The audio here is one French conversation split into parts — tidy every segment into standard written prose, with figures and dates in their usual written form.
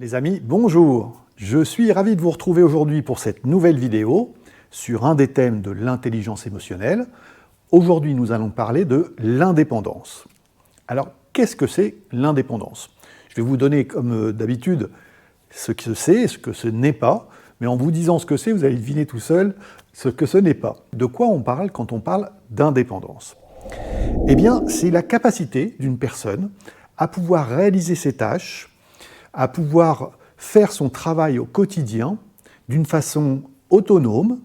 Les amis, bonjour. Je suis ravi de vous retrouver aujourd'hui pour cette nouvelle vidéo sur un des thèmes de l'intelligence émotionnelle. Aujourd'hui, nous allons parler de l'indépendance. Alors, qu'est-ce que c'est l'indépendance? Je vais vous donner, comme d'habitude, ce que c'est et ce que ce n'est pas, mais en vous disant ce que c'est, vous allez deviner tout seul ce que ce n'est pas. De quoi on parle quand on parle d'indépendance? Eh bien, c'est la capacité d'une personne à pouvoir réaliser ses tâches, à pouvoir faire son travail au quotidien d'une façon autonome,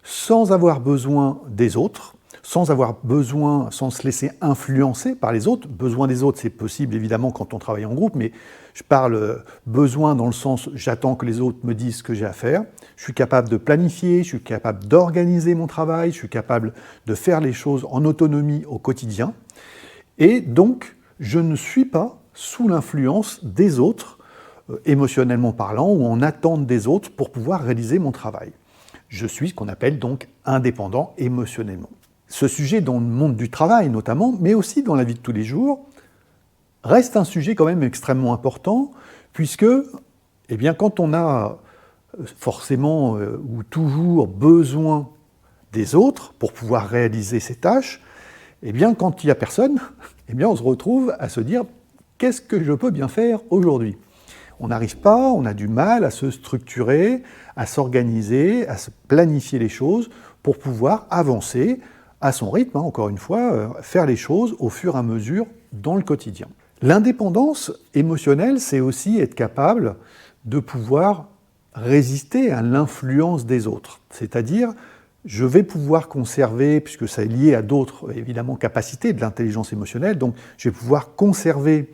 sans avoir besoin des autres, sans se laisser influencer par les autres. Besoin des autres, c'est possible évidemment quand on travaille en groupe, mais je parle besoin dans le sens j'attends que les autres me disent ce que j'ai à faire. Je suis capable de planifier, je suis capable d'organiser mon travail, je suis capable de faire les choses en autonomie au quotidien. Et donc, je ne suis pas sous l'influence des autres, émotionnellement parlant, ou en attente des autres pour pouvoir réaliser mon travail. Je suis ce qu'on appelle donc indépendant émotionnellement. Ce sujet dans le monde du travail notamment, mais aussi dans la vie de tous les jours, reste un sujet quand même extrêmement important, puisque eh bien, quand on a forcément ou toujours besoin des autres pour pouvoir réaliser ses tâches, eh bien, quand il n'y a personne, eh bien, on se retrouve à se dire « qu'est-ce que je peux bien faire aujourd'hui ?» On n'arrive pas, on a du mal à se structurer, à s'organiser, à se planifier les choses pour pouvoir avancer à son rythme, encore une fois, faire les choses au fur et à mesure dans le quotidien. L'indépendance émotionnelle, c'est aussi être capable de pouvoir résister à l'influence des autres. C'est-à-dire, je vais pouvoir conserver, puisque ça est lié à d'autres, évidemment, capacités de l'intelligence émotionnelle, donc je vais pouvoir conserver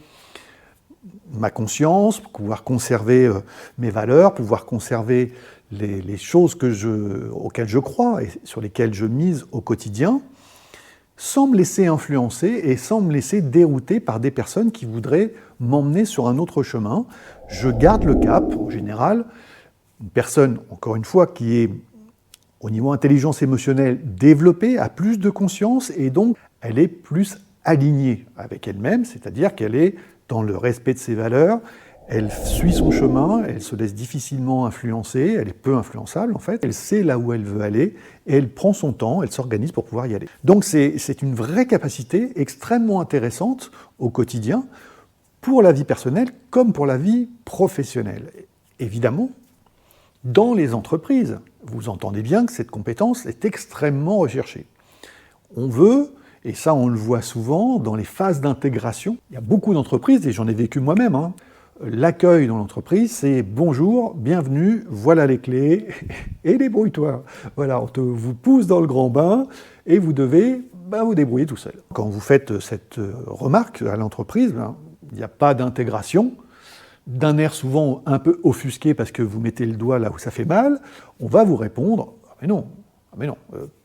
ma conscience, pouvoir conserver mes valeurs, pouvoir conserver les choses auxquelles je crois et sur lesquelles je mise au quotidien, sans me laisser influencer et sans me laisser dérouter par des personnes qui voudraient m'emmener sur un autre chemin. Je garde le cap, en général. Une personne, encore une fois, qui est au niveau intelligence émotionnelle développée, a plus de conscience et donc elle est plus alignée avec elle-même, c'est-à-dire qu'elle est dans le respect de ses valeurs, elle suit son chemin, elle se laisse difficilement influencer, elle est peu influençable en fait, elle sait là où elle veut aller, et elle prend son temps, elle s'organise pour pouvoir y aller. Donc c'est une vraie capacité extrêmement intéressante au quotidien, pour la vie personnelle comme pour la vie professionnelle. Évidemment, dans les entreprises, vous entendez bien que cette compétence est extrêmement recherchée. On veut, et ça on le voit souvent dans les phases d'intégration, il y a beaucoup d'entreprises, et j'en ai vécu moi-même, l'accueil dans l'entreprise, c'est « bonjour, bienvenue, voilà les clés, et débrouille-toi ». Voilà, on vous pousse dans le grand bain, et vous devez vous débrouiller tout seul. Quand vous faites cette remarque à l'entreprise, il n'y a pas d'intégration, d'un air souvent un peu offusqué parce que vous mettez le doigt là où ça fait mal, on va vous répondre « ah mais non,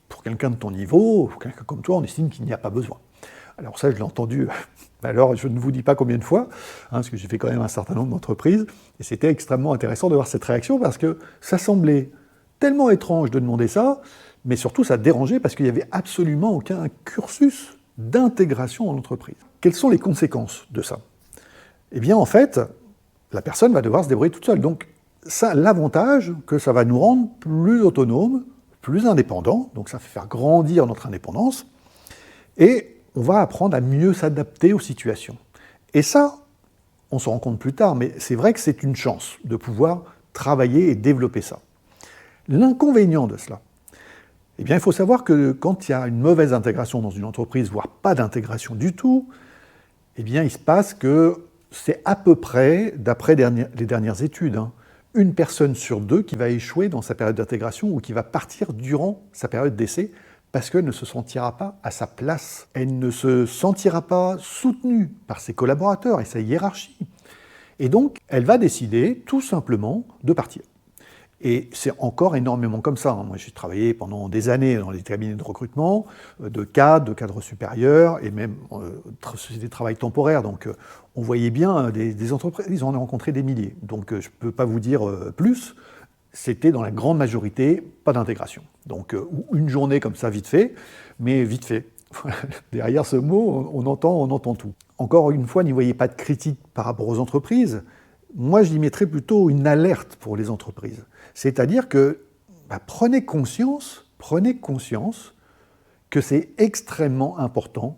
pour quelqu'un de ton niveau, pour quelqu'un comme toi, on estime qu'il n'y a pas besoin ». Alors ça, je l'ai entendu, alors je ne vous dis pas combien de fois, parce que j'ai fait quand même un certain nombre d'entreprises, et c'était extrêmement intéressant de voir cette réaction, parce que ça semblait tellement étrange de demander ça, mais surtout ça dérangeait parce qu'il n'y avait absolument aucun cursus d'intégration dans l'entreprise. Quelles sont les conséquences de ça? Eh bien en fait, la personne va devoir se débrouiller toute seule. Donc ça, l'avantage que ça va nous rendre plus autonomes, plus indépendants, donc ça fait faire grandir notre indépendance, et on va apprendre à mieux s'adapter aux situations. Et ça, on se rend compte plus tard, mais c'est vrai que c'est une chance de pouvoir travailler et développer ça. L'inconvénient de cela, eh bien, il faut savoir que quand il y a une mauvaise intégration dans une entreprise, voire pas d'intégration du tout, eh bien, il se passe que c'est à peu près, d'après les dernières études, une personne sur deux qui va échouer dans sa période d'intégration ou qui va partir durant sa période d'essai parce qu'elle ne se sentira pas à sa place. Elle ne se sentira pas soutenue par ses collaborateurs et sa hiérarchie. Et donc, elle va décider tout simplement de partir. Et c'est encore énormément comme ça. Moi, j'ai travaillé pendant des années dans les cabinets de recrutement, de cadres supérieurs, et même des travails temporaires. Donc, on voyait bien des entreprises, ils en ont rencontré des milliers. Donc, je ne peux pas vous dire plus. C'était dans la grande majorité pas d'intégration. Donc, une journée comme ça, vite fait, mais vite fait. Derrière ce mot, on entend tout. Encore une fois, n'y voyez pas de critique par rapport aux entreprises. moi j'y mettrais plutôt une alerte pour les entreprises. C'est-à-dire que prenez conscience que c'est extrêmement important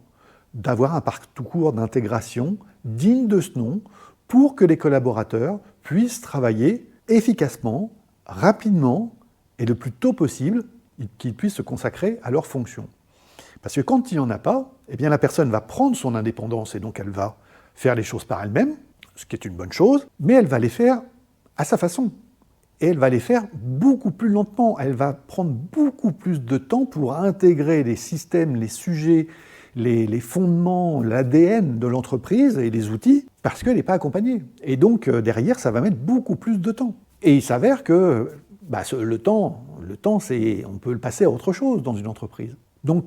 d'avoir un parcours d'intégration digne de ce nom pour que les collaborateurs puissent travailler efficacement, rapidement et le plus tôt possible, qu'ils puissent se consacrer à leurs fonctions. Parce que quand il n'y en a pas, eh bien la personne va prendre son indépendance et donc elle va faire les choses par elle-même, ce qui est une bonne chose, mais elle va les faire à sa façon. Et elle va les faire beaucoup plus lentement. Elle va prendre beaucoup plus de temps pour intégrer les systèmes, les sujets, les fondements, l'ADN de l'entreprise et les outils, parce qu'elle n'est pas accompagnée. Et donc, derrière, ça va mettre beaucoup plus de temps. Et il s'avère que le temps, on peut le passer à autre chose dans une entreprise. Donc,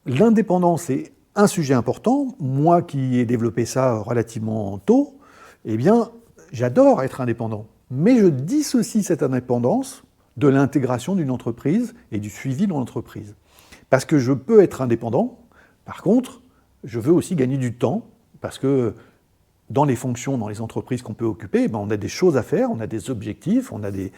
l'indépendance est un sujet important. Moi qui ai développé ça relativement tôt, eh bien, j'adore être indépendant. Mais je dissocie cette indépendance de l'intégration d'une entreprise et du suivi de l'entreprise. Parce que je peux être indépendant, par contre, je veux aussi gagner du temps, parce que dans les fonctions, dans les entreprises qu'on peut occuper, on a des choses à faire, on a des objectifs, on a des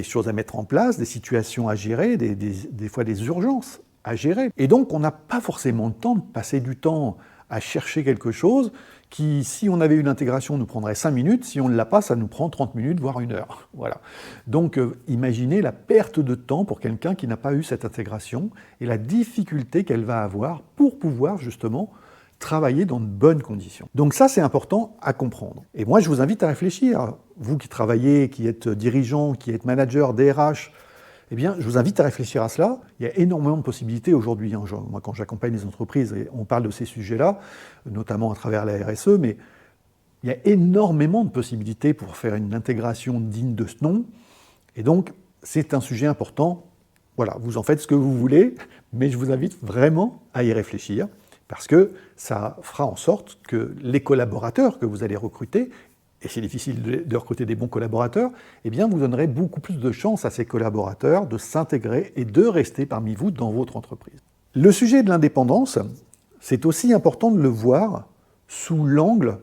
choses à mettre en place, des situations à gérer, des fois des urgences à gérer. Et donc, on n'a pas forcément le temps de passer du temps à chercher quelque chose qui, si on avait eu l'intégration, nous prendrait 5 minutes, si on ne l'a pas, ça nous prend 30 minutes, voire 1 heure. Voilà. Donc, imaginez la perte de temps pour quelqu'un qui n'a pas eu cette intégration et la difficulté qu'elle va avoir pour pouvoir, justement, travailler dans de bonnes conditions. Donc ça, c'est important à comprendre. Et moi, je vous invite à réfléchir. Vous qui travaillez, qui êtes dirigeant, qui êtes manager, DRH, eh bien, je vous invite à réfléchir à cela. Il y a énormément de possibilités aujourd'hui. Moi, quand j'accompagne les entreprises, et on parle de ces sujets-là, notamment à travers la RSE, mais il y a énormément de possibilités pour faire une intégration digne de ce nom. Et donc, c'est un sujet important. Voilà, vous en faites ce que vous voulez, mais je vous invite vraiment à y réfléchir, parce que ça fera en sorte que les collaborateurs que vous allez recruter, et c'est difficile de recruter des bons collaborateurs, eh bien vous donnerez beaucoup plus de chances à ces collaborateurs de s'intégrer et de rester parmi vous dans votre entreprise. Le sujet de l'indépendance, c'est aussi important de le voir sous l'angle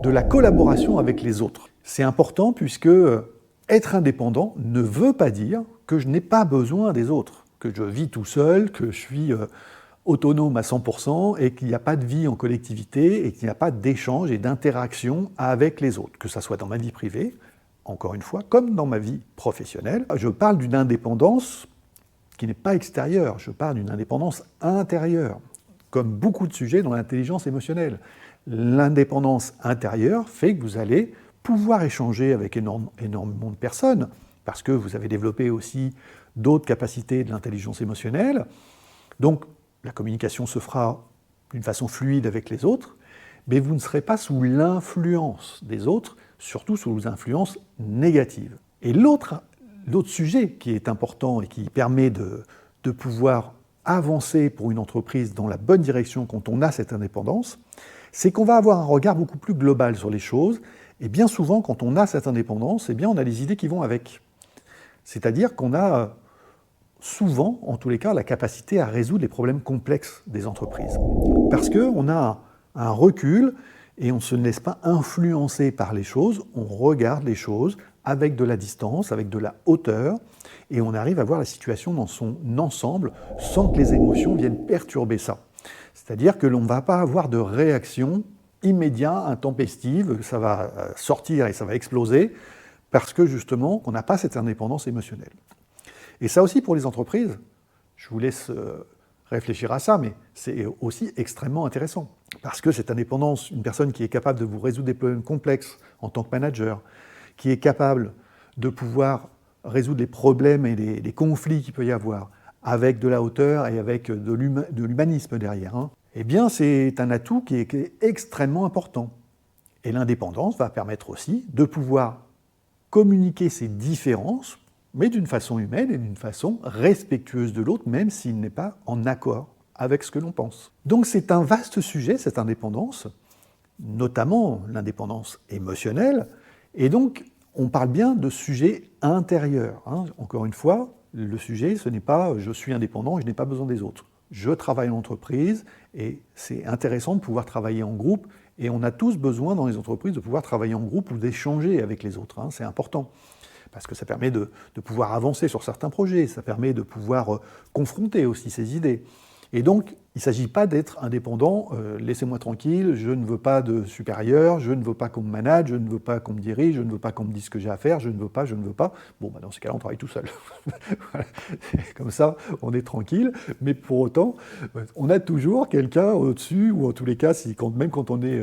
de la collaboration avec les autres. C'est important puisque être indépendant ne veut pas dire que je n'ai pas besoin des autres, que je vis tout seul, que je suis autonome à 100% et qu'il n'y a pas de vie en collectivité et qu'il n'y a pas d'échange et d'interaction avec les autres, que ce soit dans ma vie privée, encore une fois, comme dans ma vie professionnelle. Je parle d'une indépendance qui n'est pas extérieure, je parle d'une indépendance intérieure, comme beaucoup de sujets dans l'intelligence émotionnelle. L'indépendance intérieure fait que vous allez pouvoir échanger avec énormément de personnes, parce que vous avez développé aussi d'autres capacités de l'intelligence émotionnelle. Donc, la communication se fera d'une façon fluide avec les autres, mais vous ne serez pas sous l'influence des autres, surtout sous l'influence négative. Et l'autre sujet qui est important et qui permet de pouvoir avancer pour une entreprise dans la bonne direction quand on a cette indépendance, c'est qu'on va avoir un regard beaucoup plus global sur les choses, et bien souvent, quand on a cette indépendance, eh bien, on a les idées qui vont avec. C'est-à-dire qu'on a souvent, en tous les cas, la capacité à résoudre les problèmes complexes des entreprises. Parce qu'on a un recul et on ne se laisse pas influencer par les choses, on regarde les choses avec de la distance, avec de la hauteur, et on arrive à voir la situation dans son ensemble sans que les émotions viennent perturber ça. C'est-à-dire que l'on ne va pas avoir de réaction immédiate, intempestive, ça va sortir et ça va exploser, parce que justement, on n'a pas cette indépendance émotionnelle. Et ça aussi pour les entreprises, je vous laisse réfléchir à ça, mais c'est aussi extrêmement intéressant. Parce que cette indépendance, une personne qui est capable de vous résoudre des problèmes complexes en tant que manager, qui est capable de pouvoir résoudre les problèmes et les conflits qu'il peut y avoir avec de la hauteur et avec de l'humanisme derrière, eh bien c'est un atout qui est extrêmement important. Et l'indépendance va permettre aussi de pouvoir communiquer ces différences, mais d'une façon humaine et d'une façon respectueuse de l'autre, même s'il n'est pas en accord avec ce que l'on pense. Donc c'est un vaste sujet, cette indépendance, notamment l'indépendance émotionnelle, et donc on parle bien de sujets intérieurs. Encore une fois, le sujet, ce n'est pas « je suis indépendant et je n'ai pas besoin des autres ». je travaille en entreprise et c'est intéressant de pouvoir travailler en groupe et on a tous besoin dans les entreprises de pouvoir travailler en groupe ou d'échanger avec les autres, hein, c'est important. Parce que ça permet de pouvoir avancer sur certains projets, ça permet de pouvoir confronter aussi ses idées. Et donc, il ne s'agit pas d'être indépendant, laissez-moi tranquille, je ne veux pas de supérieur, je ne veux pas qu'on me manage, je ne veux pas qu'on me dirige, je ne veux pas qu'on me dise ce que j'ai à faire, je ne veux pas. Bon, bah dans ces cas-là, on travaille tout seul. Voilà. Comme ça, on est tranquille, mais pour autant, on a toujours quelqu'un au-dessus, ou en tous les cas, même quand on est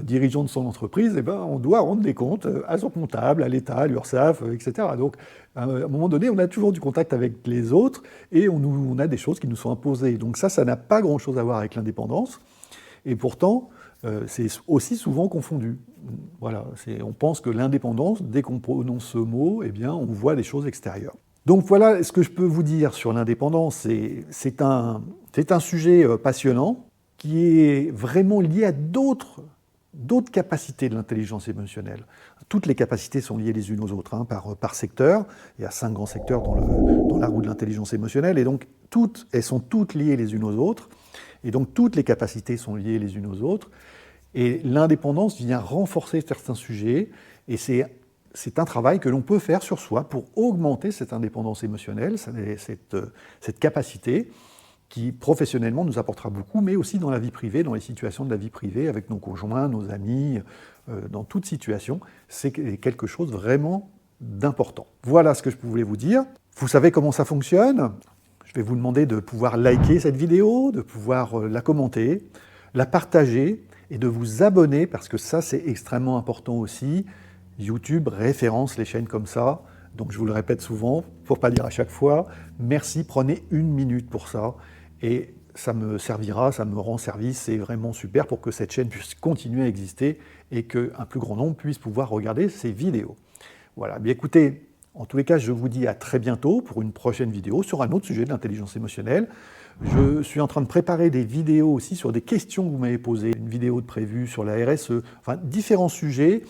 dirigeant de son entreprise, eh ben, on doit rendre des comptes à son comptable, à l'État, à l'URSSAF, etc. Donc, à un moment donné, on a toujours du contact avec les autres et on a des choses qui nous sont imposées. Donc ça n'a pas grand-chose à voir avec l'indépendance. Et pourtant, c'est aussi souvent confondu. Voilà, on pense que l'indépendance, dès qu'on prononce ce mot, eh bien, on voit des choses extérieures. Donc voilà ce que je peux vous dire sur l'indépendance. C'est un sujet passionnant qui est vraiment lié à d'autres capacités de l'intelligence émotionnelle. Toutes les capacités sont liées les unes aux autres, hein, par secteur. Il y a 5 grands secteurs dans la roue de l'intelligence émotionnelle, et donc elles sont toutes liées les unes aux autres, et donc toutes les capacités sont liées les unes aux autres, et l'indépendance vient renforcer certains sujets, et c'est un travail que l'on peut faire sur soi pour augmenter cette indépendance émotionnelle, cette capacité, qui professionnellement nous apportera beaucoup, mais aussi dans la vie privée, dans les situations de la vie privée, avec nos conjoints, nos amis, dans toute situation, c'est quelque chose vraiment d'important. Voilà ce que je voulais vous dire. Vous savez comment ça fonctionne. Je vais vous demander de pouvoir liker cette vidéo, de pouvoir la commenter, la partager et de vous abonner, parce que ça c'est extrêmement important aussi. YouTube référence les chaînes comme ça. Donc je vous le répète souvent, pour ne pas dire à chaque fois, merci, prenez 1 minute pour ça, et ça me servira, ça me rend service, c'est vraiment super pour que cette chaîne puisse continuer à exister et qu'un plus grand nombre puisse pouvoir regarder ces vidéos. Voilà, bien écoutez, en tous les cas, je vous dis à très bientôt pour une prochaine vidéo sur un autre sujet de l'intelligence émotionnelle. Je suis en train de préparer des vidéos aussi sur des questions que vous m'avez posées, une vidéo de prévue sur la RSE, enfin différents sujets,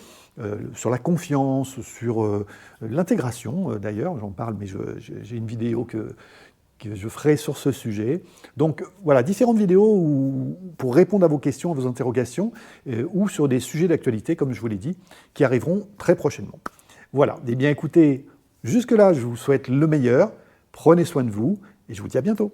sur la confiance, sur l'intégration d'ailleurs, j'en parle, mais j'ai une vidéo que je ferai sur ce sujet. Donc voilà, différentes vidéos pour répondre à vos questions, à vos interrogations, ou sur des sujets d'actualité, comme je vous l'ai dit, qui arriveront très prochainement. Voilà, eh bien écoutez, jusque-là, je vous souhaite le meilleur, prenez soin de vous, et je vous dis à bientôt.